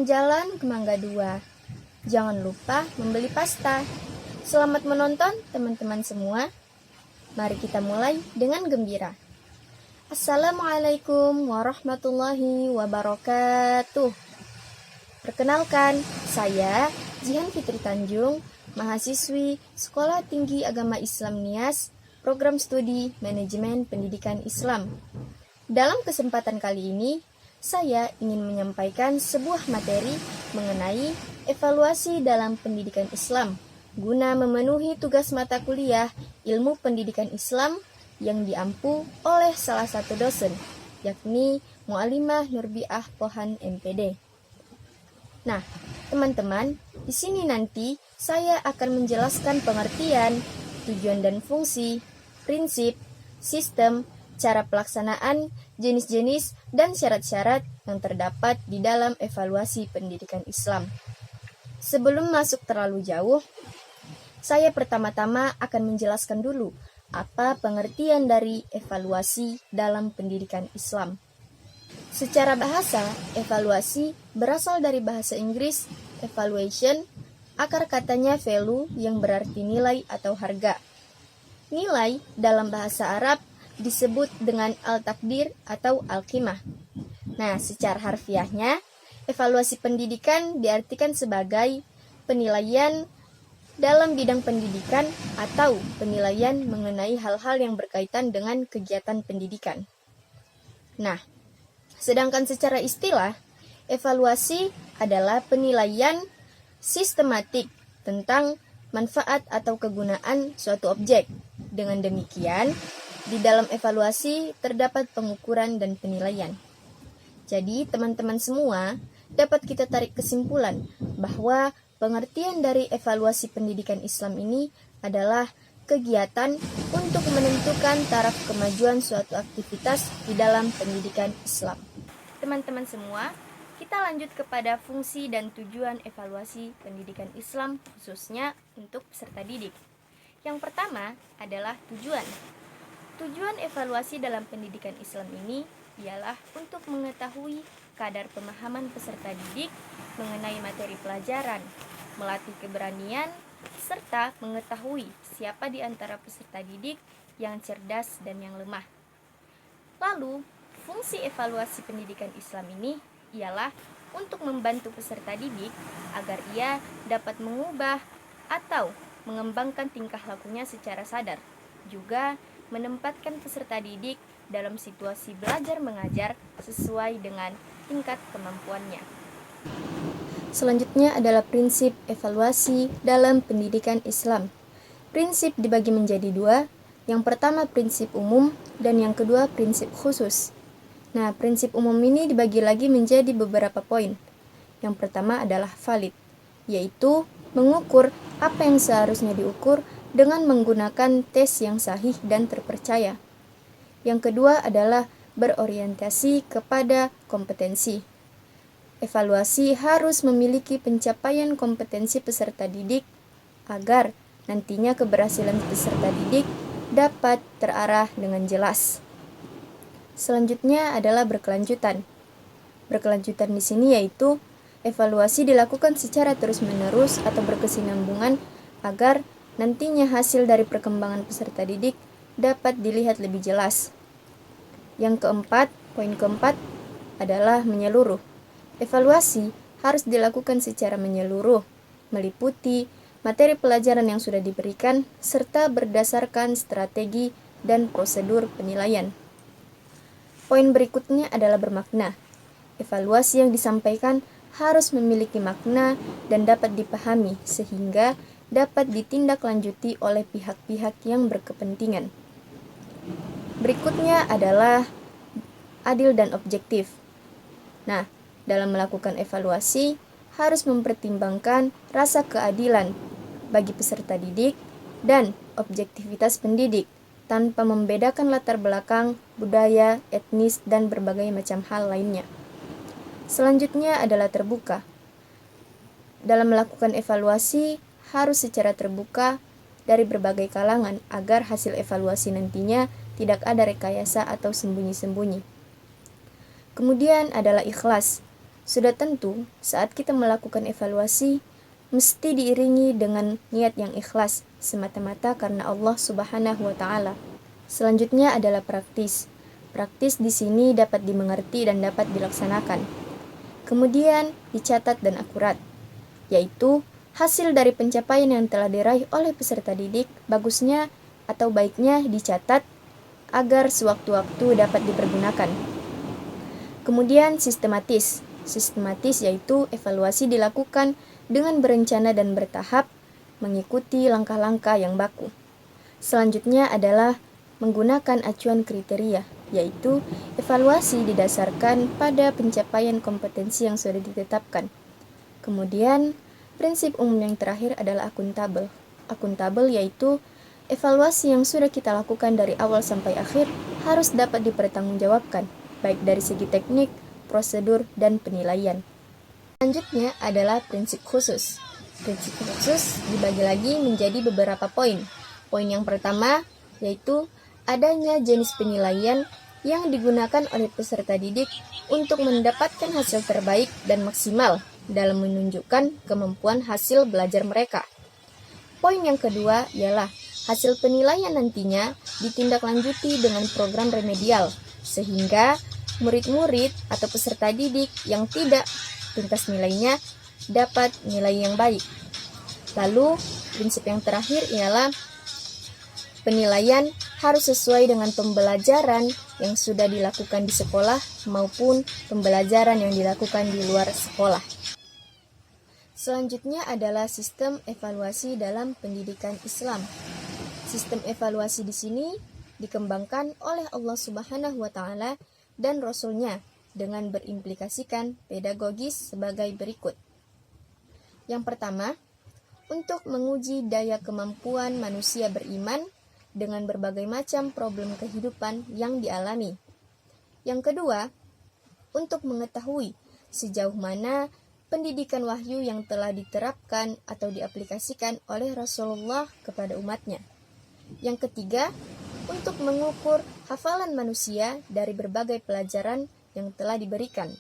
jalan-jalan ke Mangga 2. Jangan lupa membeli pasta. Selamat menonton teman-teman semua. Mari kita mulai dengan gembira. Assalamualaikum warahmatullahi wabarakatuh. Perkenalkan, saya Jihan Fitri Tanjung, mahasiswi Sekolah Tinggi Agama Islam Nias, Program Studi Manajemen Pendidikan Islam. Dalam kesempatan kali ini, saya ingin menyampaikan sebuah materi mengenai evaluasi dalam pendidikan Islam guna memenuhi tugas mata kuliah Ilmu Pendidikan Islam yang diampu oleh salah satu dosen, yakni Mu'alimah Nurbiah Pohan MPD. Nah, teman-teman, di sini nanti saya akan menjelaskan pengertian, tujuan dan fungsi, prinsip, sistem, cara pelaksanaan, jenis-jenis, dan syarat-syarat yang terdapat di dalam evaluasi pendidikan Islam. Sebelum masuk terlalu jauh, saya pertama-tama akan menjelaskan dulu apa pengertian dari evaluasi dalam pendidikan Islam. Secara bahasa, evaluasi berasal dari bahasa Inggris evaluation, akar katanya value yang berarti nilai atau harga. Nilai dalam bahasa Arab disebut dengan al-takdir atau al-qimah. Nah, secara harfiahnya, evaluasi pendidikan diartikan sebagai penilaian dalam bidang pendidikan atau penilaian mengenai hal-hal yang berkaitan dengan kegiatan pendidikan. Nah, sedangkan secara istilah, evaluasi adalah penilaian sistematik tentang manfaat atau kegunaan suatu objek. Dengan demikian, di dalam evaluasi terdapat pengukuran dan penilaian. Jadi, teman-teman semua dapat kita tarik kesimpulan bahwa pengertian dari evaluasi pendidikan Islam ini adalah kegiatan untuk menentukan taraf kemajuan suatu aktivitas di dalam pendidikan Islam. Teman-teman semua, kita lanjut kepada fungsi dan tujuan evaluasi pendidikan Islam khususnya untuk peserta didik. Yang pertama adalah tujuan. Tujuan evaluasi dalam pendidikan Islam ini ialah untuk mengetahui kadar pemahaman peserta didik mengenai materi pelajaran, melatih keberanian, serta mengetahui siapa di antara peserta didik yang cerdas dan yang lemah. Lalu, fungsi evaluasi pendidikan Islam ini ialah untuk membantu peserta didik agar ia dapat mengubah atau mengembangkan tingkah lakunya secara sadar, juga menempatkan peserta didik dalam situasi belajar mengajar sesuai dengan tingkat kemampuannya. Selanjutnya adalah prinsip evaluasi dalam pendidikan Islam. Prinsip dibagi menjadi dua, yang pertama prinsip umum dan yang kedua prinsip khusus. Nah, prinsip umum ini dibagi lagi menjadi beberapa poin. Yang pertama adalah valid, yaitu mengukur apa yang seharusnya diukur dengan menggunakan tes yang sahih dan terpercaya. Yang kedua adalah berorientasi kepada kompetensi. Evaluasi harus memiliki pencapaian kompetensi peserta didik agar nantinya keberhasilan peserta didik dapat terarah dengan jelas. Selanjutnya adalah berkelanjutan. Berkelanjutan di sini yaitu evaluasi dilakukan secara terus-menerus atau berkesinambungan agar nantinya hasil dari perkembangan peserta didik dapat dilihat lebih jelas. Yang keempat, poin keempat adalah menyeluruh. Evaluasi harus dilakukan secara menyeluruh, meliputi materi pelajaran yang sudah diberikan, serta berdasarkan strategi dan prosedur penilaian. Poin berikutnya adalah bermakna. Evaluasi yang disampaikan harus memiliki makna dan dapat dipahami sehingga dapat ditindaklanjuti oleh pihak-pihak yang berkepentingan. Berikutnya adalah adil dan objektif. Nah, dalam melakukan evaluasi harus mempertimbangkan rasa keadilan bagi peserta didik dan objektivitas pendidik tanpa membedakan latar belakang, budaya, etnis, dan berbagai macam hal lainnya. Selanjutnya adalah terbuka. Dalam melakukan evaluasi harus secara terbuka dari berbagai kalangan agar hasil evaluasi nantinya tidak ada rekayasa atau sembunyi-sembunyi. Kemudian adalah ikhlas. Sudah tentu, saat kita melakukan evaluasi, mesti diiringi dengan niat yang ikhlas, semata-mata karena Allah Subhanahu wa Ta'ala. Selanjutnya adalah praktis. Praktis di sini dapat dimengerti dan dapat dilaksanakan. Kemudian dicatat dan akurat, yaitu hasil dari pencapaian yang telah diraih oleh peserta didik, bagusnya atau baiknya dicatat agar sewaktu-waktu dapat dipergunakan. Kemudian sistematis. Sistematis yaitu evaluasi dilakukan dengan berencana dan bertahap, mengikuti langkah-langkah yang baku. Selanjutnya adalah menggunakan acuan kriteria, yaitu evaluasi didasarkan pada pencapaian kompetensi yang sudah ditetapkan. Kemudian, prinsip umum yang terakhir adalah akuntabel. Akuntabel yaitu evaluasi yang sudah kita lakukan dari awal sampai akhir harus dapat dipertanggungjawabkan, baik dari segi teknik, prosedur, dan penilaian. Selanjutnya adalah prinsip khusus. Prinsip khusus dibagi lagi menjadi beberapa poin. Poin yang pertama yaitu adanya jenis penilaian yang digunakan oleh peserta didik untuk mendapatkan hasil terbaik dan maksimal dalam menunjukkan kemampuan hasil belajar mereka. Poin yang kedua ialah hasil penilaian nantinya ditindaklanjuti dengan program remedial, sehingga murid-murid atau peserta didik yang tidak tuntas nilainya dapat nilai yang baik. Lalu, prinsip yang terakhir ialah penilaian harus sesuai dengan pembelajaran yang sudah dilakukan di sekolah maupun pembelajaran yang dilakukan di luar sekolah. Selanjutnya adalah sistem evaluasi dalam pendidikan Islam. Sistem evaluasi di sini dikembangkan oleh Allah Subhanahu wa Ta'ala dan Rasul-Nya dengan berimplikasikan pedagogis sebagai berikut. Yang pertama, untuk menguji daya kemampuan manusia beriman dengan berbagai macam problem kehidupan yang dialami. Yang kedua, untuk mengetahui sejauh mana pendidikan wahyu yang telah diterapkan atau diaplikasikan oleh Rasulullah kepada umatnya. Yang ketiga, untuk mengukur hafalan manusia dari berbagai pelajaran yang telah diberikan.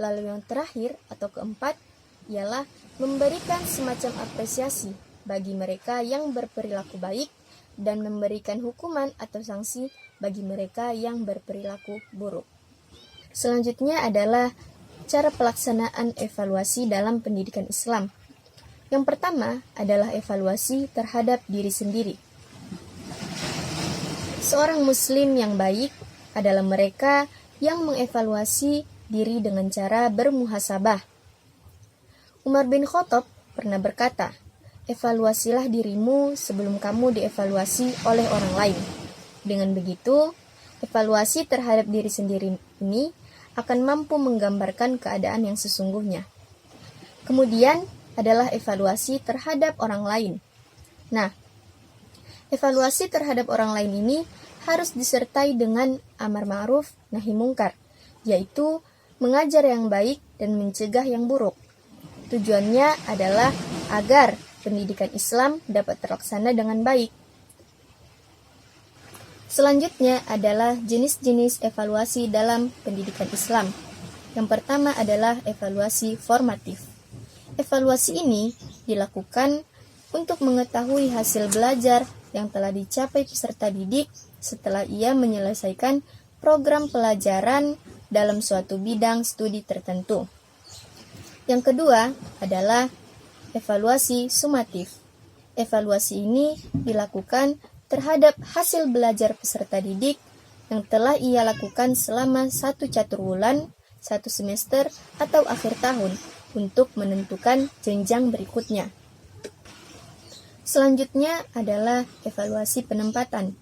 Lalu yang terakhir atau keempat ialah memberikan semacam apresiasi bagi mereka yang berperilaku baik dan memberikan hukuman atau sanksi bagi mereka yang berperilaku buruk. Selanjutnya adalah cara pelaksanaan evaluasi dalam pendidikan Islam. Yang pertama adalah evaluasi terhadap diri sendiri. Seorang muslim yang baik adalah mereka yang mengevaluasi diri dengan cara bermuhasabah. Umar bin Khattab pernah berkata, "Evaluasilah dirimu sebelum kamu dievaluasi oleh orang lain." Dengan begitu, evaluasi terhadap diri sendiri ini akan mampu menggambarkan keadaan yang sesungguhnya. Kemudian adalah evaluasi terhadap orang lain. Nah, evaluasi terhadap orang lain ini harus disertai dengan amar ma'ruf nahi mungkar, yaitu mengajar yang baik dan mencegah yang buruk. Tujuannya adalah agar pendidikan Islam dapat terlaksana dengan baik. Selanjutnya adalah jenis-jenis evaluasi dalam pendidikan Islam. Yang pertama adalah evaluasi formatif. Evaluasi ini dilakukan untuk mengetahui hasil belajar yang telah dicapai peserta didik setelah ia menyelesaikan program pelajaran dalam suatu bidang studi tertentu. Yang kedua adalah evaluasi sumatif. Evaluasi ini dilakukan terhadap hasil belajar peserta didik yang telah ia lakukan selama 1 caturwulan, 1 semester, atau akhir tahun untuk menentukan jenjang berikutnya. Selanjutnya adalah evaluasi penempatan.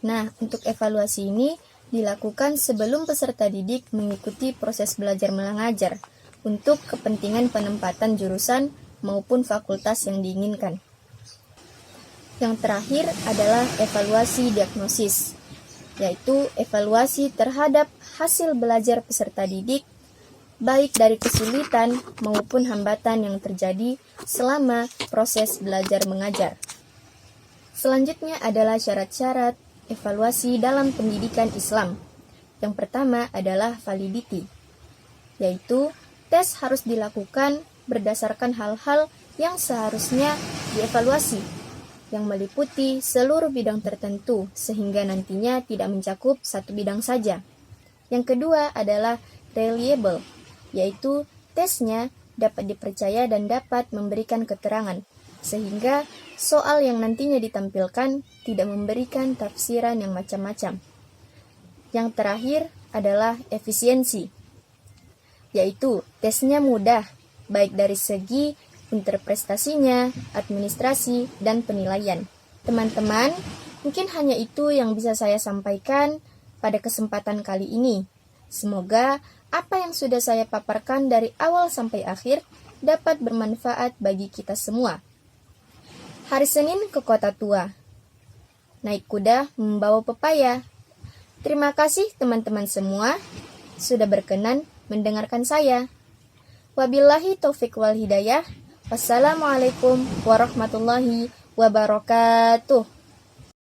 Nah, untuk evaluasi ini dilakukan sebelum peserta didik mengikuti proses belajar mengajar untuk kepentingan penempatan jurusan maupun fakultas yang diinginkan. Yang terakhir adalah evaluasi diagnosis, yaitu evaluasi terhadap hasil belajar peserta didik, baik dari kesulitan maupun hambatan yang terjadi selama proses belajar mengajar. Selanjutnya adalah syarat-syarat evaluasi dalam pendidikan Islam. Yang pertama adalah validity, yaitu tes harus dilakukan berdasarkan hal-hal yang seharusnya dievaluasi, yang meliputi seluruh bidang tertentu, sehingga nantinya tidak mencakup satu bidang saja. Yang kedua adalah reliable, yaitu tesnya dapat dipercaya dan dapat memberikan keterangan, sehingga soal yang nantinya ditampilkan tidak memberikan tafsiran yang macam-macam. Yang terakhir adalah efisiensi, yaitu tesnya mudah, baik dari segi interpretasinya, administrasi, dan penilaian. Teman-teman, mungkin hanya itu yang bisa saya sampaikan pada kesempatan kali ini. Semoga apa yang sudah saya paparkan dari awal sampai akhir dapat bermanfaat bagi kita semua. Hari Senin ke Kota Tua. Naik kuda membawa pepaya. Terima kasih teman-teman semua sudah berkenan mendengarkan saya. Wabillahi taufik wal hidayah. Wassalamualaikum warahmatullahi wabarakatuh.